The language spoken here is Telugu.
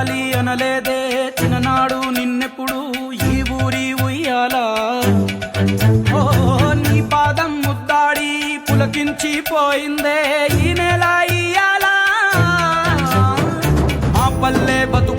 కావాలి అనలేదే చిన్ననాడు నిన్నెప్పుడు ఈ ఊరి ఉయ్యాలా ఓ నీ పాదం ముద్దాడి పులకించి పోయిందే ఈ నెల ఇయ్యాలా మా పల్లె బతు